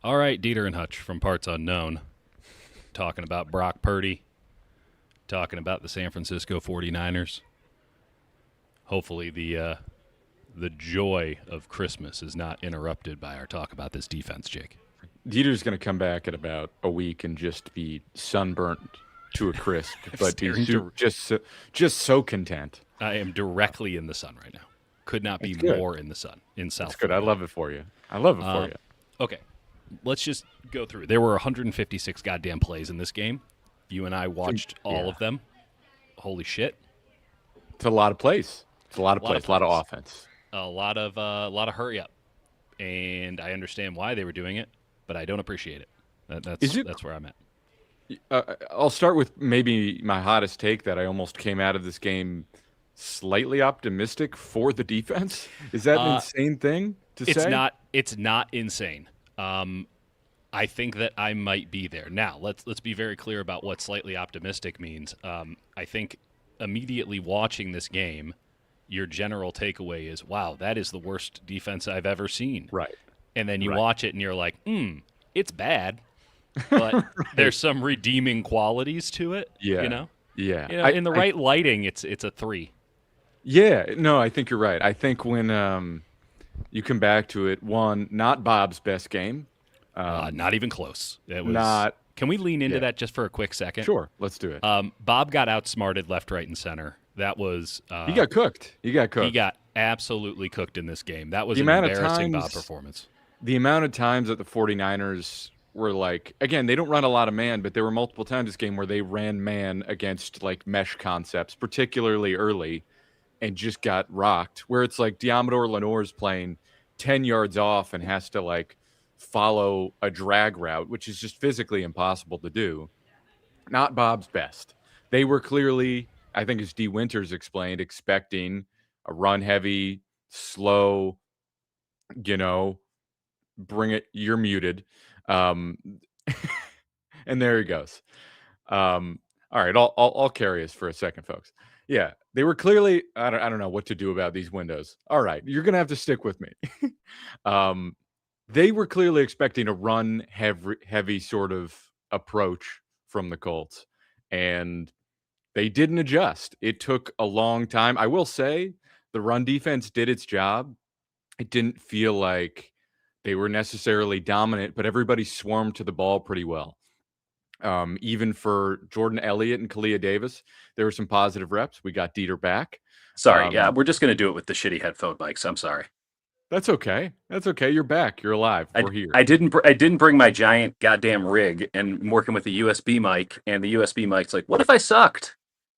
All right, Dieter and Hutch from Parts Unknown, talking about Brock Purdy, talking about the San Francisco 49ers. Hopefully the joy of Christmas is not interrupted by our talk about this defense, Jake. Dieter's going to come back in about a week and just be sunburnt to a crisp, but be just so content. I am directly in the sun right now. Could not be more in the sun in South That's good. Florida. I love it for you. I love it for you. Okay, let's just go through. There were 156 goddamn plays in this game. You and I watched all of them. Holy shit. It's a lot of plays. It's a lot of plays. A lot of offense. A lot of hurry up. And I understand why they were doing it, but I don't appreciate it. That's where I'm at. I'll start with maybe my hottest take that I almost came out of this game slightly optimistic for the defense. Is that an insane thing to say? It's not insane. I think that I might be there. Now, let's be very clear about what slightly optimistic means. I think immediately watching this game, your general takeaway is, wow, that is the worst defense I've ever seen. Right. And then you watch it and you're like, it's bad, but there's some redeeming qualities to it. Yeah. You know? Yeah. You know, in the right lighting, it's a 3. Yeah. No, I think you're right. I think when you come back to it, one, not Bob's best game. Not even close. It was not. Can we lean into that just for a quick second? Sure. Let's do it. Bob got outsmarted left, right, and center. That was he got cooked. He got absolutely cooked in this game. That was an embarrassing Bob performance. The amount of times that the 49ers were like, again, they don't run a lot of man, but there were multiple times this game where they ran man against like mesh concepts, particularly early, and just got rocked. Where it's like Diamador Lenoir's playing 10 yards off and has to like follow a drag route, which is just physically impossible to do. Not Bob's best. They were clearly, I think as D. Winters explained, expecting a run-heavy, slow, bring it, you're muted. And there he goes. All right, I'll carry us for a second, folks. Yeah, they were clearly, I don't know what to do about these windows. All right, you're going to have to stick with me. They were clearly expecting a run-heavy sort of approach from the Colts, and they didn't adjust. It took a long time. I will say the run defense did its job. It didn't feel like they were necessarily dominant, but everybody swarmed to the ball pretty well. Even for Jordan Elliott and Kalia Davis, there were some positive reps. We got Dieter back. Sorry, we're just going to do it with the shitty headphone mics. I'm sorry. That's okay. That's okay. You're back. You're alive. We're here. I didn't bring my giant goddamn rig, and I'm working with a USB mic, and the USB mic's like, what if I sucked?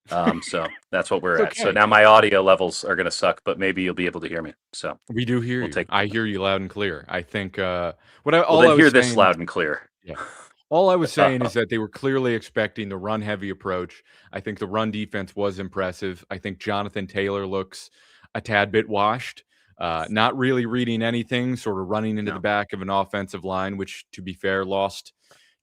So that's what we're at. Okay. So now my audio levels are going to suck, but maybe you'll be able to hear me. So we do hear you. I hear you loud and clear. I think I hear this loud and clear. Yeah. All I was saying is that they were clearly expecting the run-heavy approach. I think the run defense was impressive. I think Jonathan Taylor looks a tad bit washed. Not really reading anything, sort of running into the back of an offensive line, which, to be fair, lost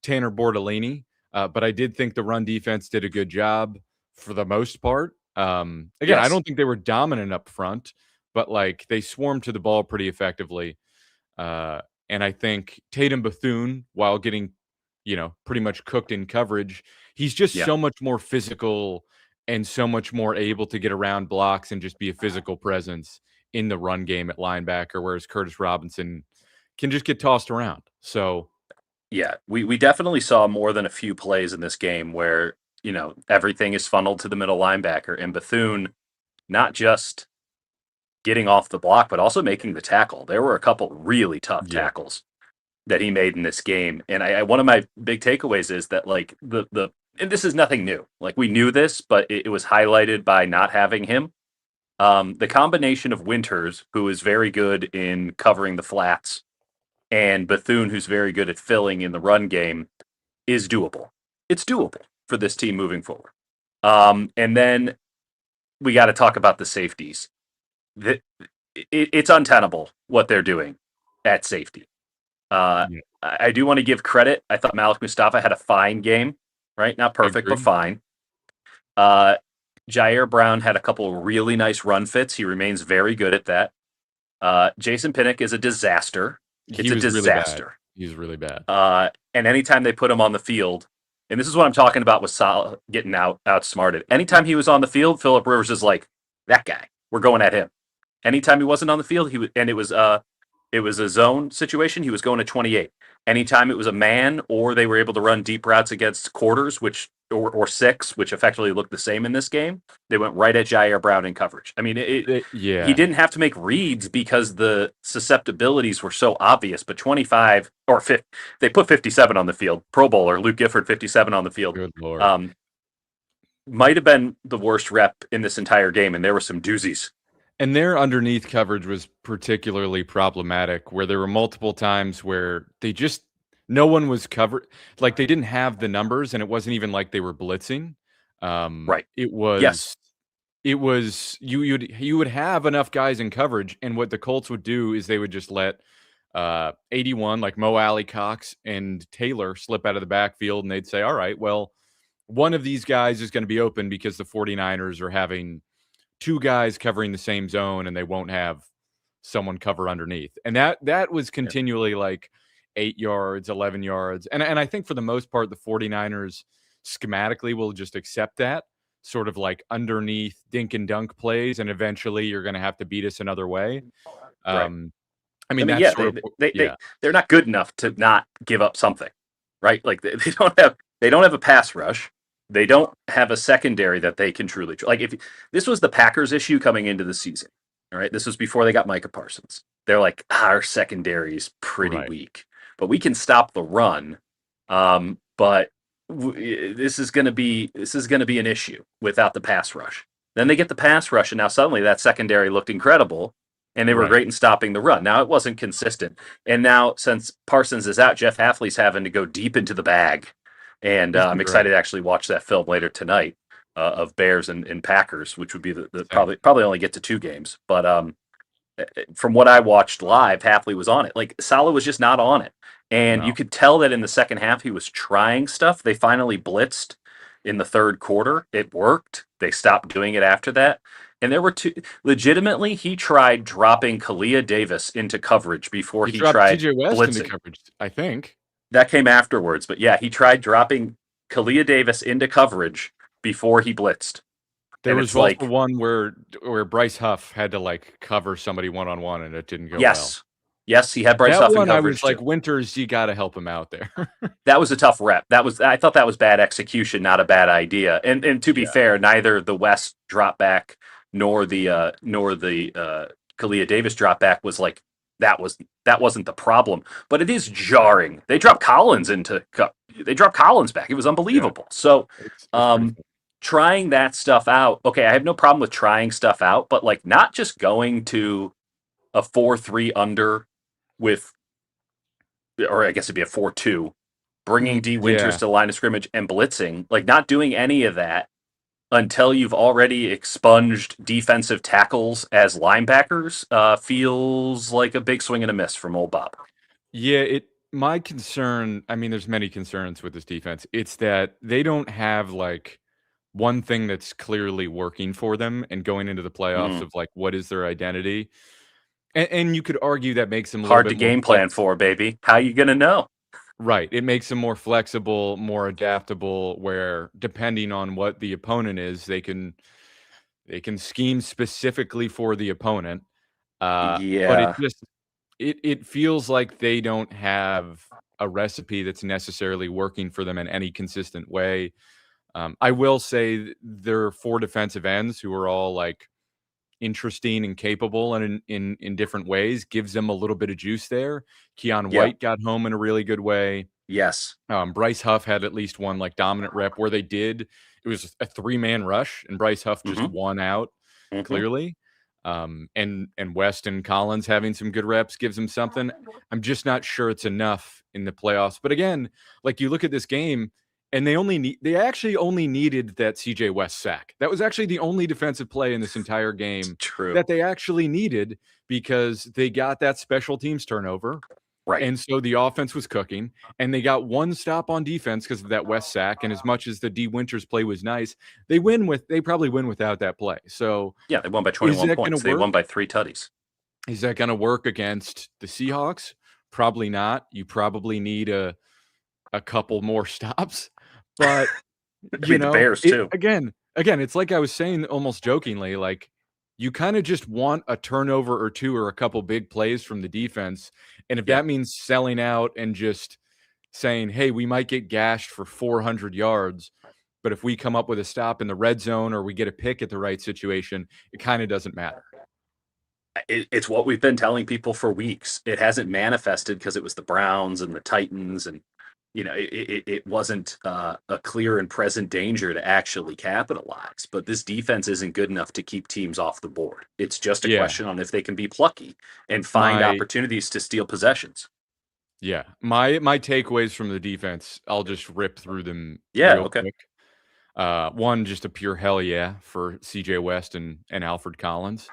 Tanner Bortolini. But I did think the run defense did a good job for the most part. Again, I don't think they were dominant up front, but like they swarmed to the ball pretty effectively. And I think Tatum Bethune, while getting, pretty much cooked in coverage, he's just so much more physical and so much more able to get around blocks and just be a physical presence in the run game at linebacker, whereas Curtis Robinson can just get tossed around. So, yeah, we definitely saw more than a few plays in this game where, everything is funneled to the middle linebacker, and Bethune not just getting off the block, but also making the tackle. There were a couple really tough tackles that he made in this game. And one of my big takeaways is that like and this is nothing new. Like we knew this, but it was highlighted by not having him. The combination of Winters, who is very good in covering the flats, and Bethune, who's very good at filling in the run game, is doable. It's doable for this team moving forward. And then we got to talk about the safeties. It's untenable what they're doing at safety. I do want to give credit. I thought Malik Mustafa had a fine game, right? Not perfect, but fine. Jair Brown had a couple really nice run fits. He remains very good at that. Jason Pinnock is a disaster. It's a disaster. He's really bad. And anytime they put him on the field, and this is what I'm talking about with Sal getting outsmarted. Anytime he was on the field, Philip Rivers is like, that guy. We're going at him. Anytime he wasn't on the field, it was a zone situation. He was going to 28. Anytime it was a man, or they were able to run deep routes against quarters, or six, which effectively looked the same in this game, they went right at Jair Brown in coverage. I mean, he didn't have to make reads because the susceptibilities were so obvious. But 25 or 50, they put 57 on the field. Pro Bowler Luke Gifford, 57 on the field. Good Lord. Might have been the worst rep in this entire game, and there were some doozies. And their underneath coverage was particularly problematic, where there were multiple times where no one was covered. Like, they didn't have the numbers, and it wasn't even like they were blitzing. Right. It was, Yes. you would have enough guys in coverage, and what the Colts would do is they would just let 81, like Mo Alley Cox and Taylor, slip out of the backfield, and they'd say, all right, well, one of these guys is going to be open because the 49ers are having two guys covering the same zone, and they won't have someone cover underneath. And that was continually like 8 yards, 11 yards. And I think for the most part, the 49ers schematically will just accept that sort of like underneath dink and dunk plays, and eventually you're going to have to beat us another way. Right. I mean, yeah, they're not good enough to not give up something, right? Like they don't have a pass rush. They don't have a secondary that they can truly like. If this was the Packers' issue coming into the season, all right, this was before they got Micah Parsons. They're like, our secondary is pretty weak, but we can stop the run. But this is going to be an issue without the pass rush. Then they get the pass rush, and now suddenly that secondary looked incredible, and they were great in stopping the run. Now it wasn't consistent, and now since Parsons is out, Jeff Hafley's having to go deep into the bag. And I'm excited to actually watch that film later tonight of Bears and Packers, which would be the probably only get to 2 games. But from what I watched live, Hafley was on it. Like, Saleh was just not on it. And you could tell that in the second half he was trying stuff. They finally blitzed in the third quarter. It worked. They stopped doing it after that. And there were legitimately, he tried dropping Kalia Davis into coverage before he tried TJ West blitzing. into coverage, I think. That came afterwards, but yeah, he tried dropping Kalia Davis into coverage before he blitzed. There was also one where Bryce Huff had to like cover somebody one-on-one, and it didn't go well. Yes, he had Bryce Huff in coverage. I was like, Winters, you got to help him out there. That was a tough rep. I thought that was bad execution, not a bad idea. And to be fair, neither the West drop back nor the Kalia Davis drop back was like, that wasn't the problem, but it is jarring. They dropped Collins back. It was unbelievable. So, trying that stuff out. Okay, I have no problem with trying stuff out, but like not just going to a 4-3 under with, or I guess it'd be a 4-2, bringing D Winters to the line of scrimmage and blitzing, like not doing any of that until you've already expunged defensive tackles as linebackers, feels like a big swing and a miss from old Bob. Yeah, my concern, I mean, there's many concerns with this defense. It's that they don't have like one thing that's clearly working for them and going into the playoffs of like, what is their identity? And you could argue that makes them hard to game plan for, baby. How you going to know? Right. It makes them more flexible, more adaptable, where depending on what the opponent is, they can scheme specifically for the opponent. But it feels like they don't have a recipe that's necessarily working for them in any consistent way. I will say there are 4 defensive ends who are all like interesting and capable and in different ways, gives them a little bit of juice there. Keon White got home in a really good way. Yes. Bryce Huff had at least one like dominant rep where it was a 3-man rush and Bryce Huff just won out clearly. And West and Collins having some good reps gives them something. I'm just not sure it's enough in the playoffs. But again, like you look at this game, and they actually only needed that CJ West sack. That was actually the only defensive play in this entire game that they actually needed, because they got that special teams turnover. Right. And so the offense was cooking, and they got one stop on defense because of that West sack. And as much as the D Winters play was nice, they probably win without that play. So yeah, they won by 21 points. They won by 3 tutties. Is that going to work against the Seahawks? Probably not. You probably need a couple more stops, but I mean, the Bears it too. again, it's like I was saying almost jokingly, like you kind of just want a turnover or two or a couple big plays from the defense. And if Yeah. that means selling out and just saying, "Hey, we might get gashed for 400 yards, but if we come up with a stop in the red zone or we get a pick at the right situation, it kind of doesn't matter." It's what we've been telling people for weeks. It hasn't manifested because it was the Browns and the Titans, and it wasn't a clear and present danger to actually capitalize. But this defense isn't good enough to keep teams off the board. It's just a Yeah. question on if they can be plucky and find My opportunities to steal possessions. Yeah. My takeaways from the defense, I'll just rip through them Yeah. real Okay. quick. One, just a pure hell yeah for CJ West and Alfred Collins.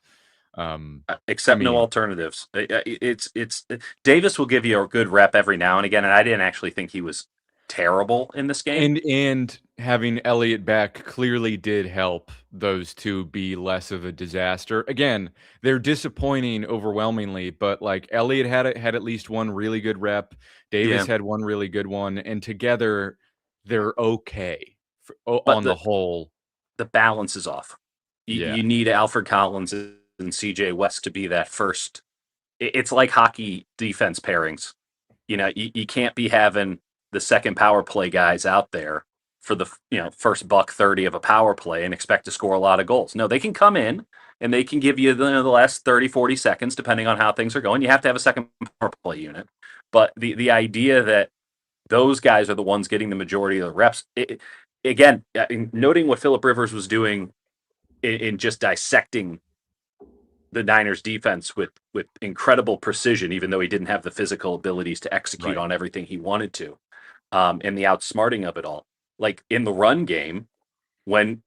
I Except no mean, alternatives. It's Davis will give you a good rep every now and again, and I didn't actually think he was terrible in this game. and having Elliott back clearly did help those two be less of a disaster. Again, they're disappointing overwhelmingly, but like Elliott had at least one really good rep. Davis Yeah, had one really good one, and together they're okay but on the whole. the balance is off. Yeah. You need Alfred Collins and CJ West to be that first. It's like hockey defense pairings. You can't be having the second power play guys out there for the first buck 30 of a power play and expect to score a lot of goals. No, they can come in and they can give you the last 30, 40 seconds, depending on how things are going. You have to have a second power play unit. But the idea that those guys are the ones getting the majority of the reps, again, noting what Philip Rivers was doing in just dissecting the Niners defense with incredible precision, even though he didn't have the physical abilities to execute Right. on everything he wanted to, and the outsmarting of it all. Like in the run game, when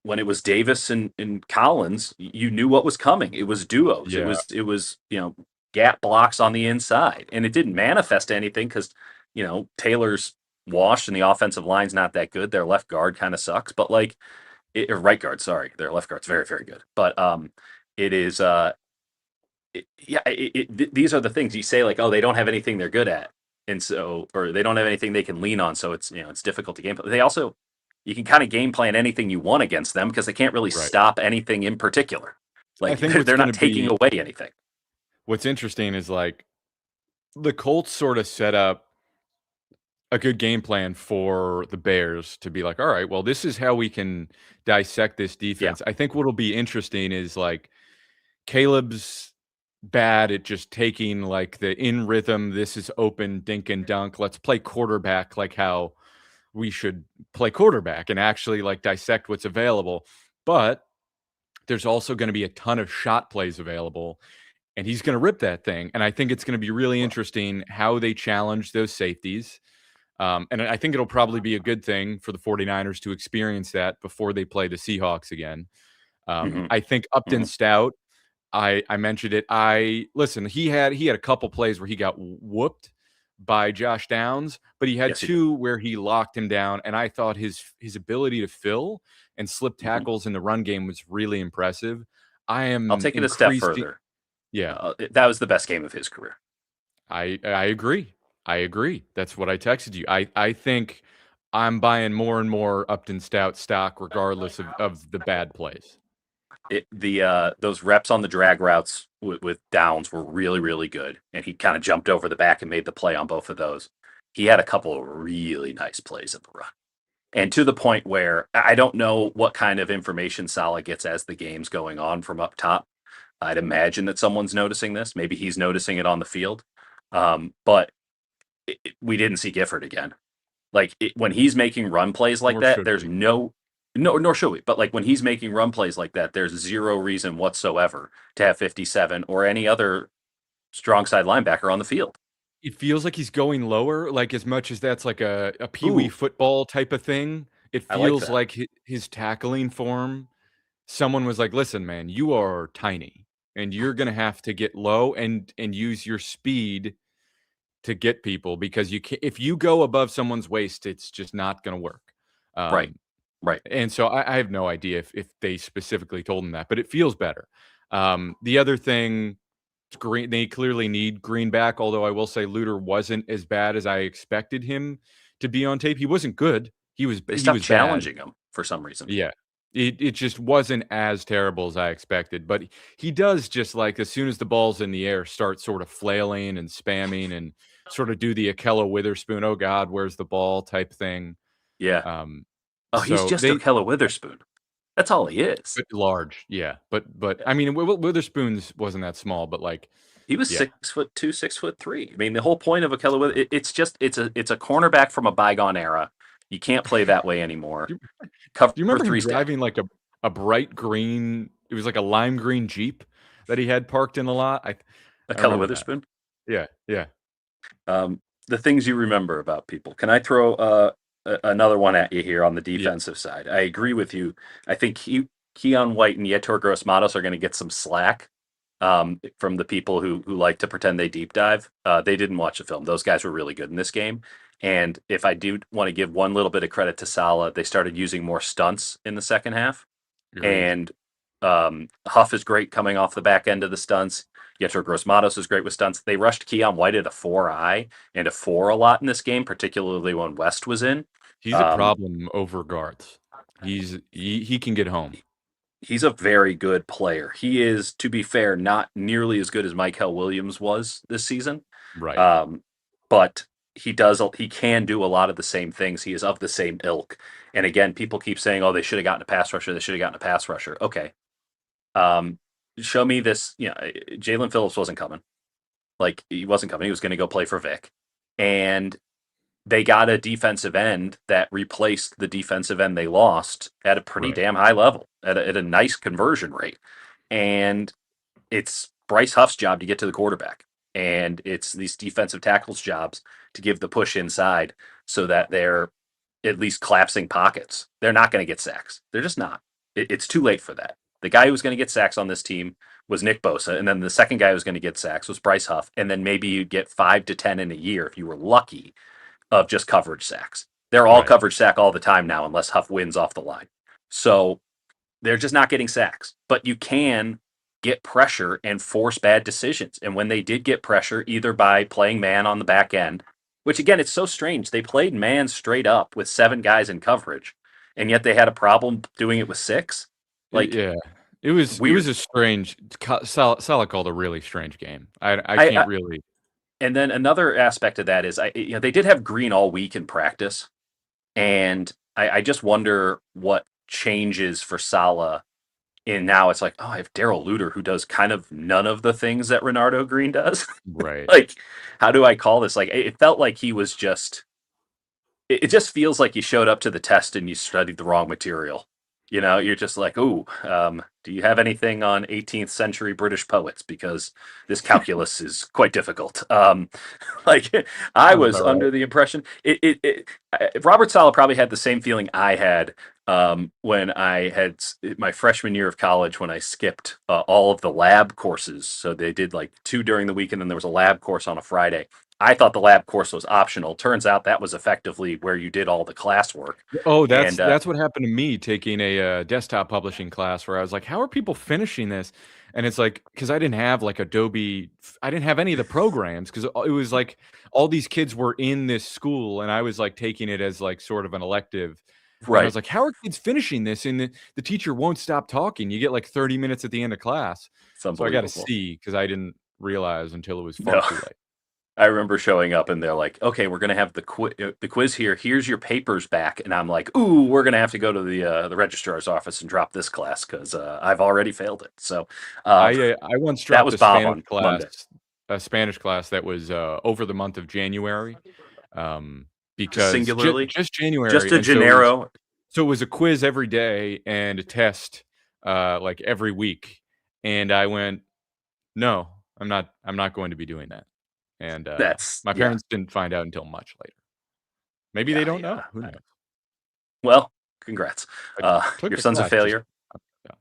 it was Davis and Collins, you knew what was coming. It was duos. Yeah. It was gap blocks on the inside, and it didn't manifest anything because Taylor's washed and the offensive line's not that good. Their left guard kind of sucks, but like or right guard, sorry, their left guard's very very good, but it is these are the things you say, like, oh, they don't have anything they're good at, and so, or they don't have anything they can lean on, so it's it's difficult to game plan. They also, you can kind of game plan anything you want against them because they can't really Right. stop anything in particular. I Like think what's they're going not to taking be away anything. what's interesting is like the Colts sort of set up a good game plan for the Bears to be like, all right, well, this is how we can dissect this Yeah. defense. I think what'll be interesting is like Caleb's bad at just taking like the in rhythm, this is open dink and dunk. Let's play quarterback like how we should play quarterback and actually like dissect what's available. But there's also going to be a ton of shot plays available and he's going to rip that thing. And I think it's going to be really interesting how they challenge those safeties. And I think it'll probably be a good thing for the 49ers to experience that before they play the Seahawks again. Mhm. I think Upton Mhm. Stout, I mentioned it. Listen, he had a couple plays where he got whooped by Josh Downs, but he had Yes, he did. two where he locked him down, and I thought his ability to fill and slip Mhm. tackles in the run game was really impressive. I I'll am take it a step increased. further. Yeah, That was the best game of his career. I agree. I agree. That's what I texted you. I think I'm buying more and more Upton Stout stock regardless of the bad plays. Those reps on the drag routes with Downs were really really good, and he kind of jumped over the back and made the play on both of those. He had a couple of really nice plays in the run, and to the point where I don't know what kind of information Saleh gets as the game's going on from up top. I'd imagine that someone's noticing this. Maybe he's noticing it on the field, but we didn't see Gifford again. Like when he's making run plays like Nor that, should there's we. no, nor should we. But like when he's making run plays like that, there's zero reason whatsoever to have 57 or any other strong side linebacker on the field. It feels like he's going lower, like, as much as that's like a pee-wee Ooh, football type of thing, it I like feels that. like his tackling form, someone was like, "Listen, man, you are tiny, and you're gonna have to get low and use your speed to get people because you can if you go above someone's waist, it's just not gonna work." Right, Um, right. and so I have no idea if they specifically told him that, but it feels better. The other thing Green, they clearly need Green back, although I will say Luter wasn't as bad as I expected him to be on tape. He wasn't good. He was They he stopped was bad. challenging him for some reason. Yeah. It just wasn't as terrible as I expected, but he does just like as soon as the ball's in the air, start sort of flailing and spamming and sort of do the Akello Witherspoon, oh God, where's the ball type thing. Yeah. Um, Oh, he's so just they Okello Witherspoon. That's all he is. but large, yeah, but Yeah. I mean Witherspoon's wasn't that small, but like He was yeah, 6'2", 6'3". I mean, the whole point of Okello it's just it's a cornerback from a bygone era. You can't play that way anymore. do you, Cover do you remember him three stack. driving like a bright green? It was like a lime green Jeep that he had parked in the lot. I Okello remember that. Witherspoon. Yeah. The things you remember about people. Can I throw another one at you here on the Yeah, defensive side? I agree with you. I think Keon White and Yetur Gross-Matos are going to get some slack from the people who like to pretend they deep dive. They didn't watch the film. Those guys were really good in this game. And if I do want to give one little bit of credit to Saleh, they started using more stunts in the second half. agreed. And Huff is great coming off the back end of the stunts. Yetur Gross-Matos is great with stunts. They rushed Keon White at a 4-eye and a 4 a lot in this game, particularly when West was in. He's a Um, problem over guards. He can get home. he's a very good player. He is, to be fair, not nearly as good as Michael Williams was this season. Right. But he can do a lot of the same things. He is of the same ilk. And again, people keep saying, "Oh, they should have gotten a pass rusher. They should have gotten a pass rusher." Okay. Show me this. Jalen Phillips wasn't coming. Like, he wasn't coming. He was going to go play for Vic. And they got a defensive end that replaced the defensive end they lost at a pretty Right. damn high level, at a nice conversion rate. And it's Bryce Huff's job to get to the quarterback. And it's these defensive tackles' jobs to give the push inside so that they're at least collapsing pockets. They're not going to get sacks. They're just not. It's too late for that. The guy who was going to get sacks on this team was Nick Bosa, and then the second guy who was going to get sacks was Bryce Huff, and then maybe you'd get 5 to 10 in a year if you were lucky of just coverage sacks. They're all Right. coverage sack all the time now, unless Huff wins off the line. So they're just not getting sacks. But you can get pressure and force bad decisions. And when they did get pressure, either by playing man on the back end, which again, it's so strange. They played man straight up with 7 guys in coverage, and yet they had a problem doing it with 6. Like, Yeah. It was weird. a strange Salah called a really strange game. I I can't really And then another aspect of that is they did have Green all week in practice, and I just wonder what changes for Salah. And now it's like, oh, I have Daryl Luter who does kind of none of the things that Renardo Green does. right. Like, how do I call this? Like, it felt like he was just. It just feels like you showed up to the test and you studied the wrong material. You're just like, ooh, do you have anything on 18th century British poets? Because this calculus is quite difficult. Like, I Sounds was about right. under the impression Robert Saleh probably had the same feeling I had when I had my freshman year of college, when I skipped all of the lab courses. So they did like 2 during the week, and then there was a lab course on a Friday. I thought the lab course was optional. Turns out that was effectively where you did all the classwork. Oh, And that's what happened to me taking a desktop publishing class where I was like, "How are people finishing this?" And it's like because I didn't have like Adobe, I didn't have any of the programs because it was like all these kids were in this school, and I was like taking it as like sort of an elective. And I right, was like, "How are kids finishing this?" And the teacher won't stop talking. You get like 30 minutes at the end of class, it's so I got a unbelievable. C because I didn't realize until it was far No, too late. I remember showing up and they're like, "Okay, we're gonna have the quiz here. Here's your papers back." And I'm like, "Ooh, we're gonna have to go to the registrar's office and drop this class because I've already failed it." So uh, I once that dropped was Bob on Monday. A Spanish class that was over the month of January, Just because singularly, just just January, a and Gennaro. so it was a quiz every day and a test like every week, and I went, no, I'm not going to be doing that, and That's my yeah, parents didn't find out until much later. Maybe they yeah, don't yeah. know. Who knows? Well, congrats. I took Your the son's a class just failure. yeah.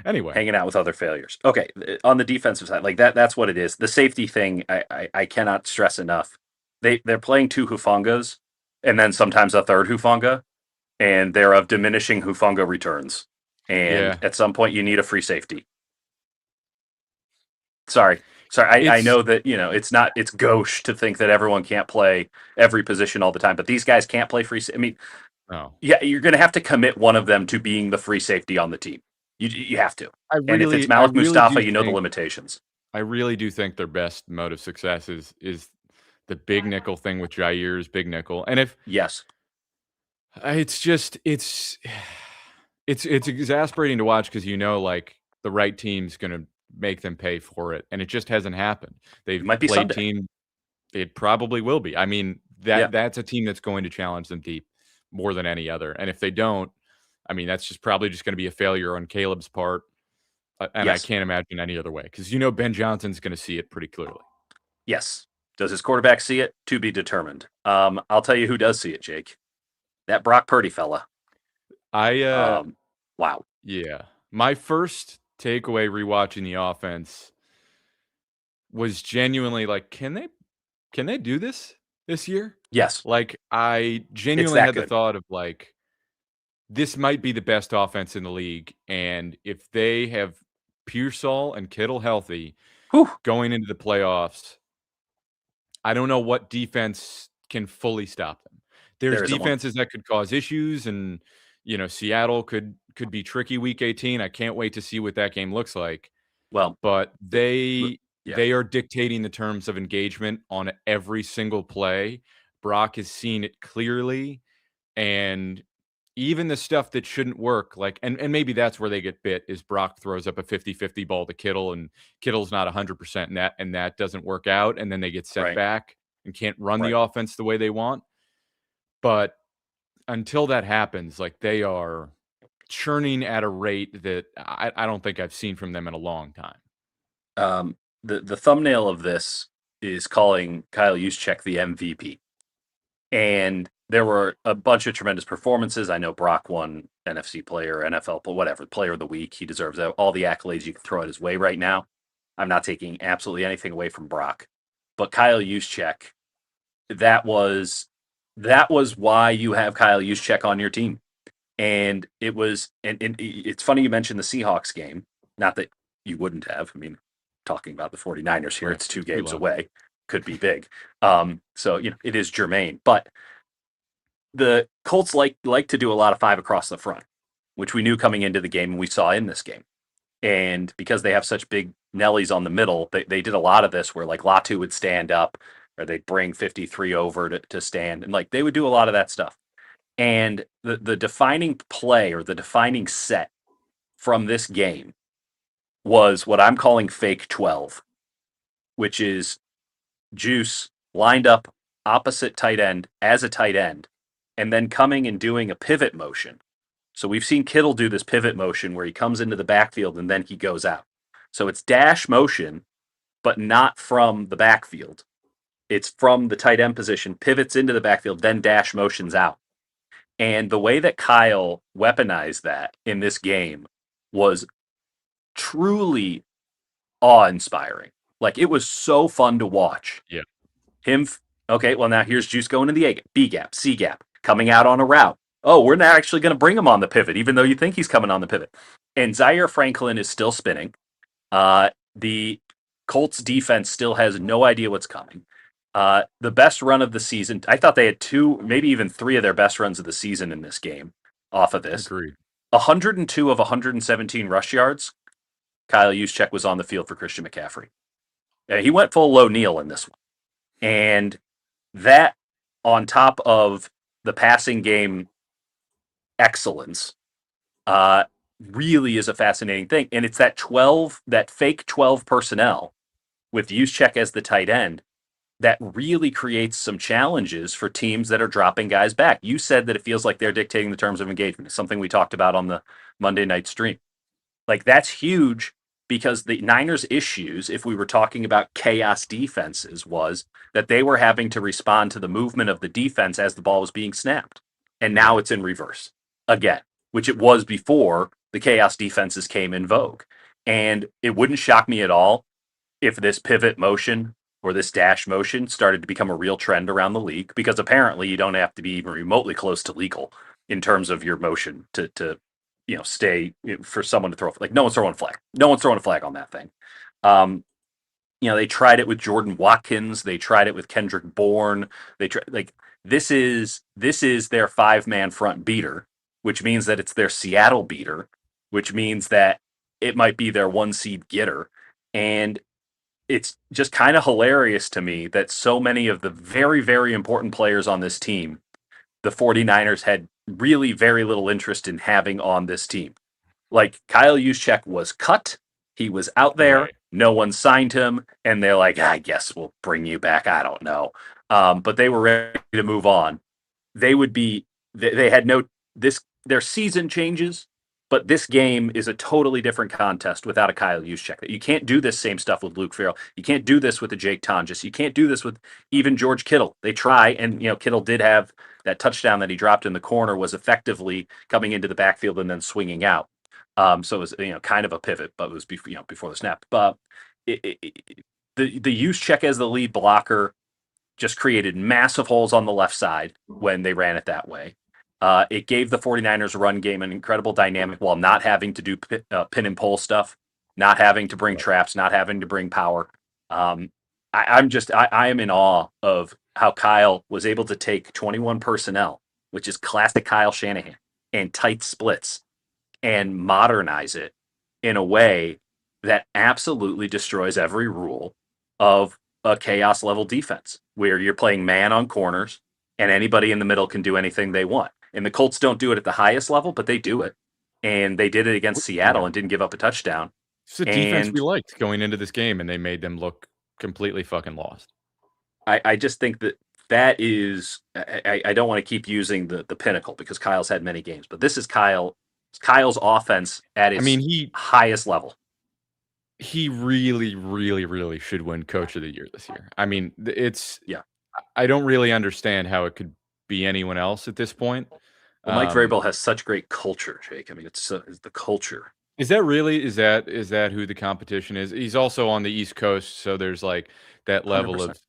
Anyway, Hanging out with other failures. Okay, on the defensive side, like that's what it is. The safety thing, I cannot stress enough. They're playing 2 Hufangas and then sometimes a third Hufanga, and they're of diminishing Hufanga returns. And yeah, at some point, you need a free safety. Sorry. Sorry, I It's know that it's gauche to think that everyone can't play every position all the time, but these guys can't play free. I mean, no. yeah, you're going to have to commit one of them to being the free safety on the team. You have to. And if it's I Malik really do Mustafa, you know the think limitations. I really do think their best mode of success is the big nickel thing with Jair's big nickel. And if Yes. it's just it's exasperating to watch because like the right team's gonna make them pay for it, and it just hasn't happened. It They've might be played Sunday. team. It probably will be. I mean Yeah. that's a team that's going to challenge them deep more than any other. And if they don't, I mean that's just probably just going to be a failure on Caleb's part. And I Yes. can't imagine any other way because Ben Johnson's going to see it pretty clearly. Yes. Does his quarterback see it? To be determined. I'll tell you who does see it, Jake. That Brock Purdy fella. Wow. Yeah. My first takeaway rewatching the offense was genuinely like, can they do this year? Yes. Like I genuinely that had the good. thought of like this might be the best offense in the league, and if they have Pearsall and Kittle healthy Whew. going into the playoffs, I don't know what defense can fully stop them. There's There isn't one. defenses that could cause issues, and Seattle could be tricky week 18. I can't wait to see what that game looks like. Well, But yeah. they are dictating the terms of engagement on every single play. Brock has seen it clearly, and even the stuff that shouldn't work, like and maybe that's where they get bit, is Brock throws up a 50-50 ball to Kittle, and Kittle's not 100% in that, and that doesn't work out, and then they get set Right. back and can't run the Right. offense the way they want. But until that happens, like they are churning at a rate that I don't think I've seen from them in a long time. The thumbnail of this is calling Kyle Juszczyk the MVP. And there were a bunch of tremendous performances. I know Brock won NFC player, NFL, whatever, player of the week. He deserves all the accolades you can throw at his way right now. I'm not taking absolutely anything away from Brock. But Kyle Juszczyk, that was why you have Kyle Juszczyk on your team. And it was, and it's funny you mentioned the Seahawks game. Not that you wouldn't have. I mean, talking about the 49ers here, Right. it's 2 games away. Could be big. So, it is germane. But the Colts like to do a lot of 5 across the front, which we knew coming into the game and we saw in this game. And because they have such big Nellies on the middle, they did a lot of this where like Latu would stand up or they'd bring 53 over to stand. And like they would do a lot of that stuff. And the defining play or the defining set from this game was what I'm calling fake 12, which is Juice lined up opposite tight end as a tight end, and then coming and doing a pivot motion. So we've seen Kittle do this pivot motion where he comes into the backfield and then he goes out. So it's dash motion, but not from the backfield. It's from the tight end position, pivots into the backfield, then dash motions out. And the way that Kyle weaponized that in this game was truly awe-inspiring. Like, it was so fun to watch. Yeah. Okay, well, now here's Juice going to the B gap, C gap, coming out on a route. Oh, we're not actually going to bring him on the pivot, even though you think he's coming on the pivot. And Zaire Franklin is still spinning. The Colts defense still has no idea what's coming. The best run of the season, I thought they had 2, maybe even 3 of their best runs of the season in this game off of this. Agreed. 102 of 117 rush yards. Kyle Juszczyk was on the field for Christian McCaffrey. He went full low kneel in this one. And that, on top of the passing game excellence, really is a fascinating thing. And it's that fake 12 personnel with Juszczyk as the tight end that really creates some challenges for teams that are dropping guys back. You said that it feels like they're dictating the terms of engagement. It's something we talked about on the Monday night stream. Like, that's huge because the Niners' issues, if we were talking about chaos defenses, was that they were having to respond to the movement of the defense as the ball was being snapped. And now it's in reverse again, which it was before the chaos defenses came in vogue. And it wouldn't shock me at all if this pivot motion or this dash motion started to become a real trend around the league, because apparently you don't have to be even remotely close to legal in terms of your motion to stay for someone to throw. Like, no one's throwing a flag. No one's throwing a flag on that thing. they tried it with Jordan Watkins. They tried it with Kendrick Bourne. This is their 5-man front beater, which means that it's their Seattle beater, which means that it might be their 1 seed getter. And it's just kind of hilarious to me that so many of the very, very important players on this team, the 49ers had really very little interest in having on this team. Like Kyle Juszczyk was cut. He was out there. Right. No one signed him. And they're like, I guess we'll bring you back. I don't know. But they were ready to move on. They had their season changes, but this game is a totally different contest without a Kyle Juszczyk. You can't do this same stuff with Luke Farrell. You can't do this with a Jake Tonjes. You can't do this with even George Kittle. They try, and Kittle did have that touchdown that he dropped in the corner was effectively coming into the backfield and then swinging out. So it was kind of a pivot, but it was before the snap. But the Juszczyk as the lead blocker just created massive holes on the left side when they ran it that way. It gave the 49ers run game an incredible dynamic while not having to do pin and pull stuff, not having to bring traps, not having to bring power. I am in awe of how Kyle was able to take 21 personnel, which is classic Kyle Shanahan, and tight splits and modernize it in a way that absolutely destroys every rule of a chaos level defense where you're playing man on corners and anybody in the middle can do anything they want. And the Colts don't do it at the highest level, but they do it. And they did it against Seattle and didn't give up a touchdown. It's the defense we liked going into this game, and they made them look completely fucking lost. I just think that is, I don't want to keep using the pinnacle because Kyle's had many games, but this is Kyle's offense at its highest level. He really, really, really should win Coach of the Year this year. I mean, I don't really understand how it could be anyone else at this point. Well, Mike Vrabel has such great culture, Jake. I mean, it's the culture. Is that who the competition is? He's also on the East Coast, so there's like that level 100%. of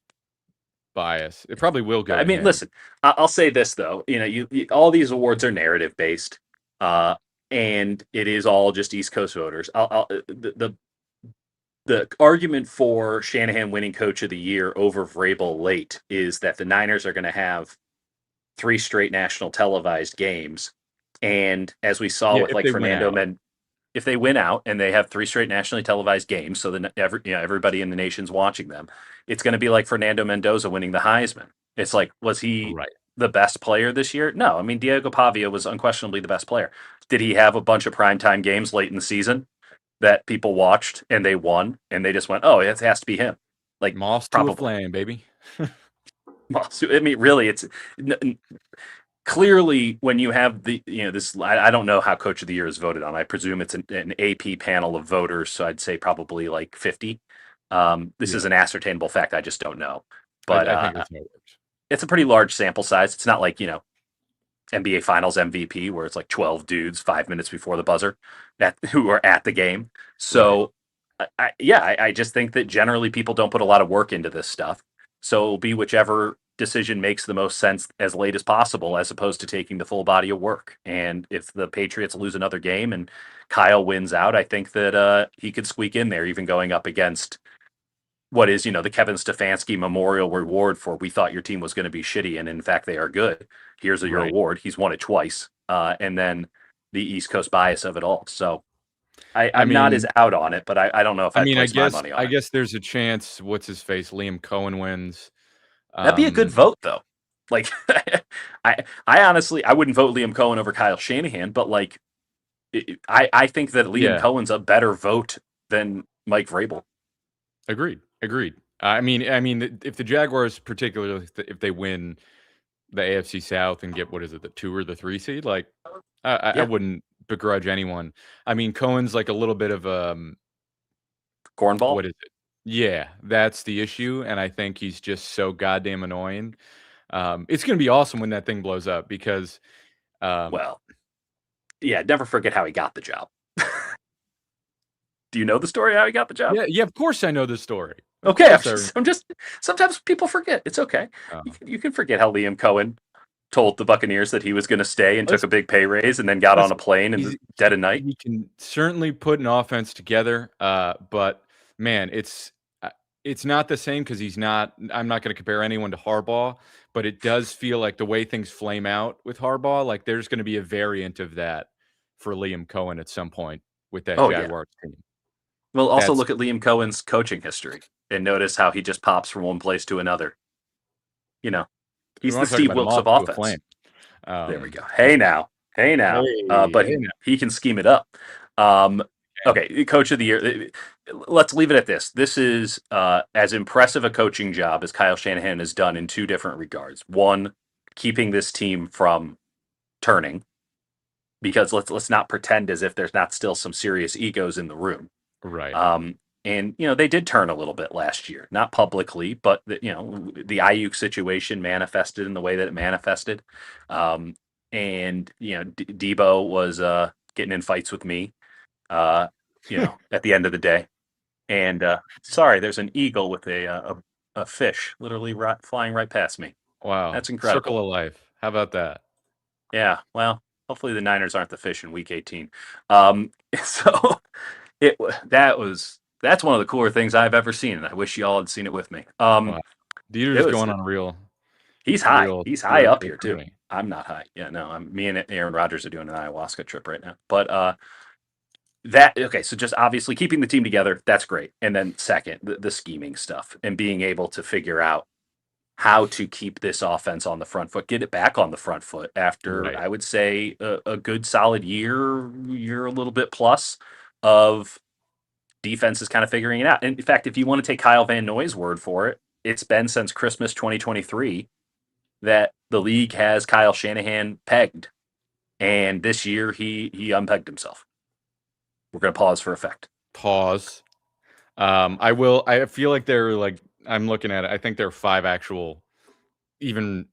bias. It probably will go. I mean, listen, I'll say this though. You all these awards are narrative based, and it is all just East Coast voters. The argument for Shanahan winning Coach of the Year over Vrabel late is that the Niners are going to have 3 straight national televised games, and as we saw with like Fernando if they win out and they have 3 straight nationally televised games, so that everybody in the nation's watching them, it's going to be like Fernando Mendoza winning the Heisman. It's like, was he the best player this year? No. I mean, Diego Pavia was unquestionably the best player. Did he have a bunch of primetime games late in the season that people watched and they won and they just went, oh, it has to be him? Like moss to a flame, baby. I mean, really, it's clearly when you have this. I don't know how Coach of the Year is voted on. I presume it's an AP panel of voters, so I'd say probably like 50. This is an ascertainable fact. I just don't know, but I think that's how it works. It's a pretty large sample size. It's not like NBA Finals MVP where it's like 12 dudes 5 minutes before the buzzer who are at the game. So, I just think that generally people don't put a lot of work into this stuff. So it'll be whichever decision makes the most sense as late as possible, as opposed to taking the full body of work. And if the Patriots lose another game and Kyle wins out, I think that he could squeak in there, even going up against what is, the Kevin Stefanski Memorial Reward for we thought your team was going to be shitty, and in fact they are good. Here's your award. He's won it twice. And then the East Coast bias of it all. So I'm not as out on it, but I don't know if I'd place my money on it. I guess there's a chance, what's his face, Liam Cohen wins. That'd be a good vote, though. Like, I honestly, I wouldn't vote Liam Cohen over Kyle Shanahan, but like, I think that Liam Cohen's a better vote than Mike Vrabel. Agreed. I mean, if the Jaguars, particularly if they win the AFC South and get, the 2 or the 3 seed, like, I wouldn't begrudge anyone. I mean, Cohen's like a little bit of cornball. What is it? Yeah, that's the issue, and I think he's just so goddamn annoying. It's going to be awesome when that thing blows up because, never forget how he got the job. Do you know the story how he got the job? Yeah, of course I know the story. Okay, I'm just sometimes people forget. It's okay. You can forget how Liam Cohen told the Buccaneers that he was going to stay and took a big pay raise and then got on a plane in the dead of night. He can certainly put an offense together, but man, It's not the same because he's not. I'm not going to compare anyone to Harbaugh, but it does feel like the way things flame out with Harbaugh, like there's going to be a variant of that for Liam Cohen at some point with that Oh yeah. Jaguars team. Well, also That's look at Liam Cohen's coaching history and notice how he just pops from one place to another. You know, we he's the want to talk Steve about a Wilkes moth of to a offense. flame. There we go. Hey now, hey now. Hey, But hey now. he can scheme it up. Okay, coach of the year. Let's leave it at this. This is as impressive a coaching job as Kyle Shanahan has done in two different regards. One, keeping this team from turning, because let's not pretend as if there's not still some serious egos in the room. Right. And they did turn a little bit last year, not publicly, but the Ayuk situation manifested in the way that it manifested. And Debo was getting in fights with me. At the end of the day. And sorry, there's an eagle with a fish literally flying right past me. Wow. That's incredible. Circle of life. How about that? Yeah. Well, hopefully the Niners aren't the fish in Week 18. So that's one of the cooler things I've ever seen, and I wish y'all had seen it with me. Wow. Dieter's It was. going on a real He's high. He's high up spiritual here too. journey. I'm not high. Yeah, no. Me and Aaron Rodgers are doing an ayahuasca trip right now. But so just obviously keeping the team together, that's great. And then second, the scheming stuff and being able to figure out how to keep this offense on the front foot, get it back on the front foot after Right. I would say a good solid year a little bit plus of defense is kind of figuring it out. And in fact, if you want to take Kyle Van Noy's word for it, it's been since Christmas 2023 that the league has Kyle Shanahan pegged. And this year he unpegged himself. We're going to pause for effect. Pause. I feel like I'm looking at it. I think there are 5 actual, even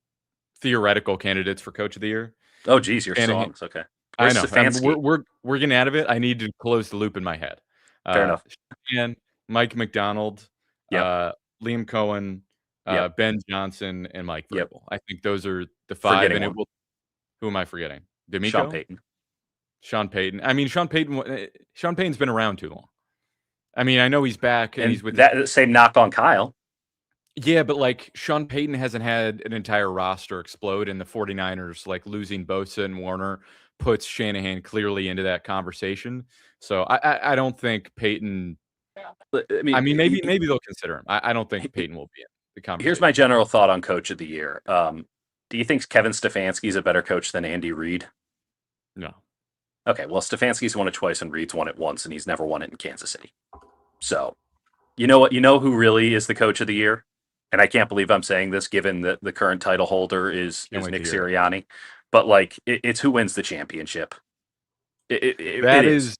theoretical candidates for coach of the year. Oh, geez, your Shanahan, songs. Okay. I Where's know. Stefanski? We're getting out of it. I need to close the loop in my head. Fair enough. Shanahan, Mike McDonald, Yep. Liam Cohen, Yep. Ben Johnson, and Mike Yep. Vrabel. I think those are the 5. Forgetting And one. who am I forgetting? D'Amico? Sean Payton. Sean Payton. I mean, Sean Payton's been around too long. I mean, I know he's back and he's with that same knock on Kyle. Yeah, but like Sean Payton hasn't had an entire roster explode, and the 49ers like losing Bosa and Warner puts Shanahan clearly into that conversation. So I don't think Payton. I mean, maybe they'll consider him. I don't think Payton will be in the conversation. Here's my general thought on coach of the year. Do you think Kevin Stefanski is a better coach than Andy Reid? No. Okay, well, Stefanski's won it twice and Reid's won it once, and he's never won it in Kansas City. So, you know what? You know who really is the coach of the year? And I can't believe I'm saying this, given that the current title holder is Nick Sirianni. But like, it's who wins the championship. It is.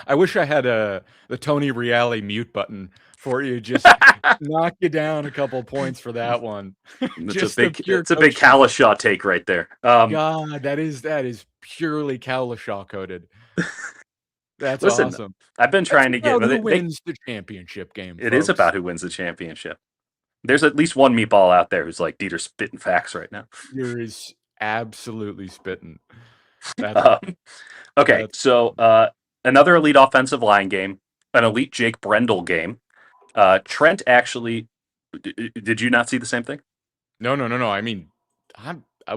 I wish I had the Tony Reale mute button for you. Just knock you down a couple points for that one. It's a big Kalashaw take right there. God, that is purely Kalashaw coded. That's awesome. I've been trying to get who wins the championship game. It is about who wins the championship. There's at least one meatball out there who's like Dieter spitting facts right now. You're absolutely spitting. Okay, so another elite offensive line game, an elite Jake Brendel game. Trent actually, did you not see the same thing? No. I mean,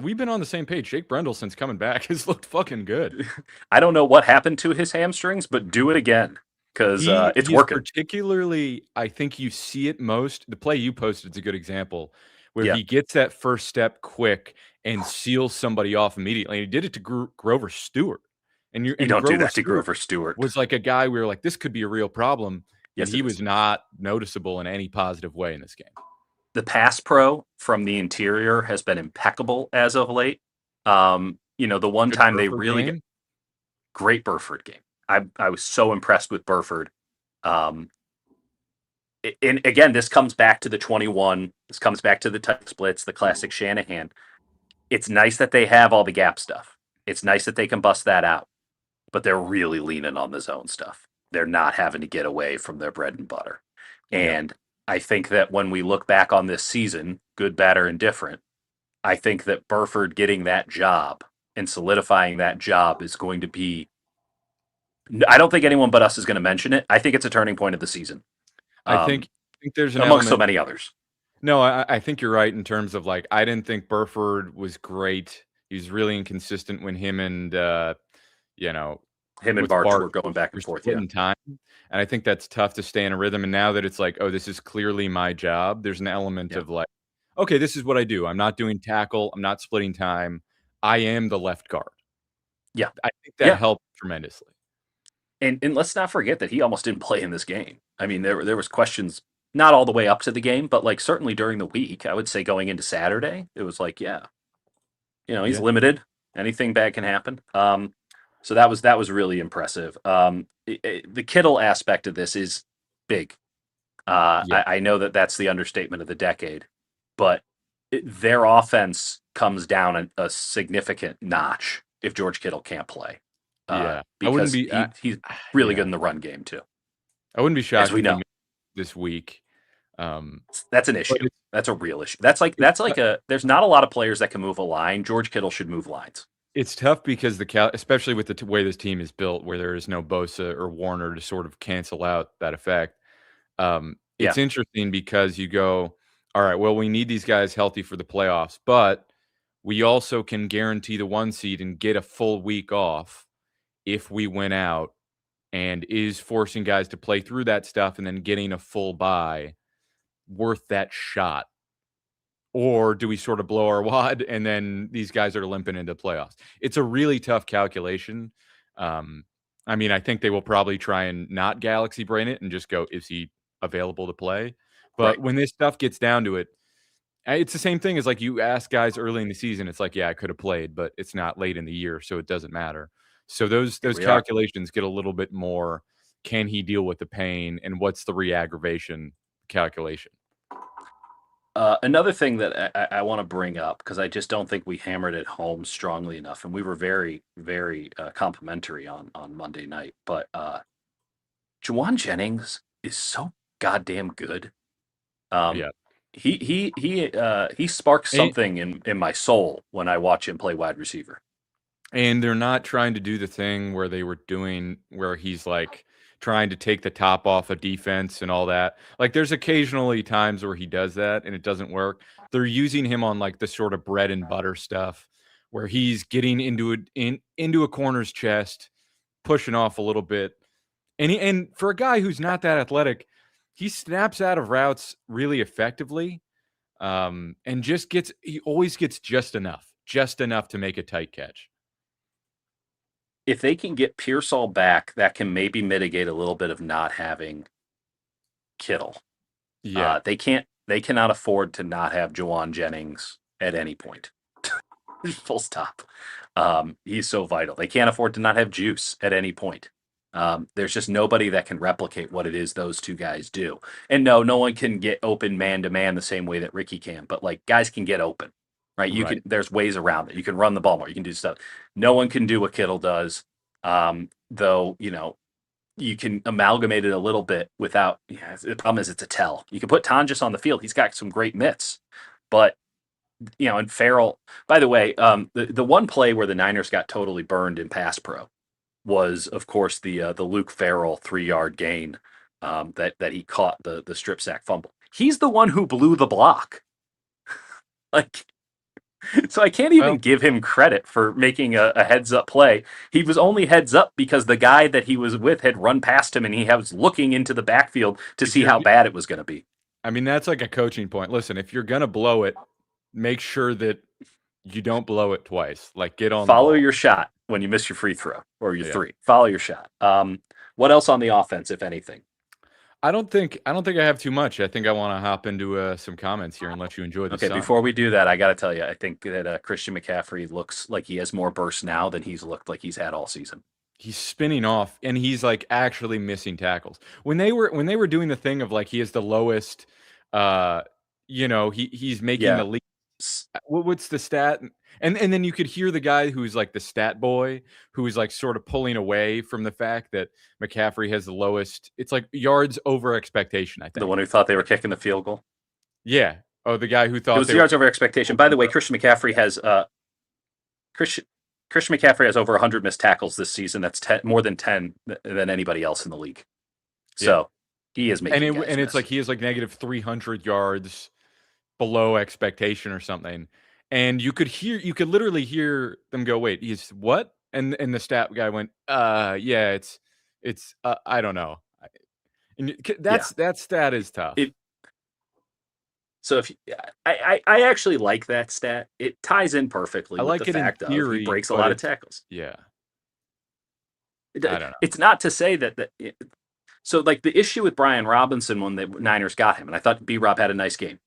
we've been on the same page. Jake Brendel, since coming back, has looked fucking good. I don't know what happened to his hamstrings, but do it again because it's working. Particularly, I think you see it most. The play you posted is a good example where he gets that first step quick and seals somebody off immediately. And he did it to Grover Stewart. And you don't do that to Grover Stewart. Was like a guy we were like, this could be a real problem. Yes, and he was not noticeable in any positive way in this game. The pass pro from the interior has been impeccable as of late. The one time they really get great Burford game. I was so impressed with Burford. And again, this comes back to the 21. This comes back to the tight splits, the classic Shanahan. It's nice that they have all the gap stuff. It's nice that they can bust that out, but they're really leaning on the zone stuff. They're not having to get away from their bread and butter. And I think that when we look back on this season, good, bad, or indifferent, I think that Burford getting that job and solidifying that job is going to be, I don't think anyone but us is going to mention it. I think it's a turning point of the season. I think think there's an amongst so element. many others. No, I think you're right in terms of like I didn't think Burford was great. He was really inconsistent when him and you know Him and with Barch Bart were going back were and forth. Yeah, splitting time, and I think that's tough to stay in a rhythm. And now that it's like, oh, this is clearly my job. There's an element yeah, of like, okay, this is what I do. I'm not doing tackle. I'm not splitting time. I am the left guard. yeah, I think that yeah. helped tremendously. And let's not forget that he almost didn't play in this game. I mean, there was questions not all the way up to the game, but like certainly during the week. I would say going into Saturday, it was like, yeah, he's Yeah, limited. Anything bad can happen. So that was really impressive. The Kittle aspect of this is big. yeah, I know that that's the understatement of the decade, but their offense comes down a significant notch if George Kittle can't play, yeah. I wouldn't because be. he's really good Yeah, in the run game too, I wouldn't be as shocked we if he know. missed this week. Um, That's an but issue. That's a real issue. That's like it's that's like a. There's not a lot of players that can move a line. George Kittle should move lines. It's tough because especially with the way this team is built, where there is no Bosa or Warner to sort of cancel out that effect. Yeah, It's interesting because you go, all right, well, we need these guys healthy for the playoffs, but we also can guarantee the 1 seed and get a full week off if we win out, and is forcing guys to play through that stuff and then getting a full bye worth that shot? Or do we sort of blow our wad and then these guys are limping into playoffs? It's a really tough calculation. Um, I mean, I think they will probably try and not galaxy brain it and just go, is he available to play? But right. when this stuff gets down to it, it's the same thing as like you ask guys early in the season. It's like, yeah, I could have played, but it's not late in the year, so it doesn't matter. So those Here those we are. calculations get a little bit more. Can he deal with the pain, and what's the re-aggravation calculation? Another thing that I want to bring up, because I just don't think we hammered it home strongly enough, and we were very, very complimentary on Monday night. But Juwan Jennings is so goddamn good. Um, Yeah. he sparks And something in my soul when I watch him play wide receiver. And they're not trying to do the thing where they were doing where he's, like, trying to take the top off a defense and all that. Like, there's occasionally times where he does that and it doesn't work. They're using him on, like, the sort of bread and butter stuff where he's getting into a corner's chest, pushing off a little bit. And for a guy who's not that athletic, he snaps out of routes really effectively, and he always gets just enough to make a tight catch. If they can get Pearsall back, that can maybe mitigate a little bit of not having Kittle. Yeah. They cannot afford to not have Juwan Jennings at any point. Full stop. He's so vital. They can't afford to not have Juice at any point. There's just nobody that can replicate what it is those two guys do. And no one can get open man to man the same way that Ricky can, but like guys can get open, right? Right. There's ways around it. You can run the ball more. You can do stuff. No one can do what Kittle does. Though, you can amalgamate it a little bit without, the problem is it's a tell. You can put Tonjes on the field. He's got some great mitts, but and Farrell, by the way, the one play where the Niners got totally burned in pass pro was, of course, the Luke Farrell 3-yard gain, that he caught the strip sack fumble. He's the one who blew the block. Like, so I can't even Well, give him credit for making a heads up play. He was only heads up because the guy that he was with had run past him and he was looking into the backfield to if see you're how bad it was going to be. I mean, that's like a coaching point. Listen, if you're gonna blow it, make sure that you don't blow it twice. Like, get on the Follow ball. your shot when you miss your free throw or your Yeah. three. Follow your shot. What else on the offense, if anything? I don't think I have too much. I think I wanna hop into, some comments here and let you enjoy the Okay, sun. before we do that, I got to tell you, I think that Christian McCaffrey looks like he has more burst now than he's looked like he's had all season. He's spinning off, and he's, like, actually missing tackles. When they were doing the thing of, like, he is the lowest, uh, he's making Yeah. the least. What's the stat? And then you could hear the guy who's like the stat boy, who is like sort of pulling away from the fact that McCaffrey has the lowest. It's like yards over expectation, I The think. one who thought they were kicking the field goal. Yeah. Oh, the guy who It thought was they the were. yards over expectation. By the way, Christian Christian McCaffrey has over 100 missed tackles this season. That's more than 10 than anybody else in the league. Yeah. So He is making guys and it's miss. like he is like negative 300 yards below expectation or something. And you could literally hear them go, "Wait, he's what?" And the stat guy went, yeah, it's I don't know." And Yeah. that stat is tough. It so if I actually like that stat. It ties in perfectly I with the like it in fact of he theory, breaks a but lot of it's tackles. yeah, It, I don't know. it's not to say that so like the issue with Brian Robinson when the Niners got him, and I thought B Rob had a nice game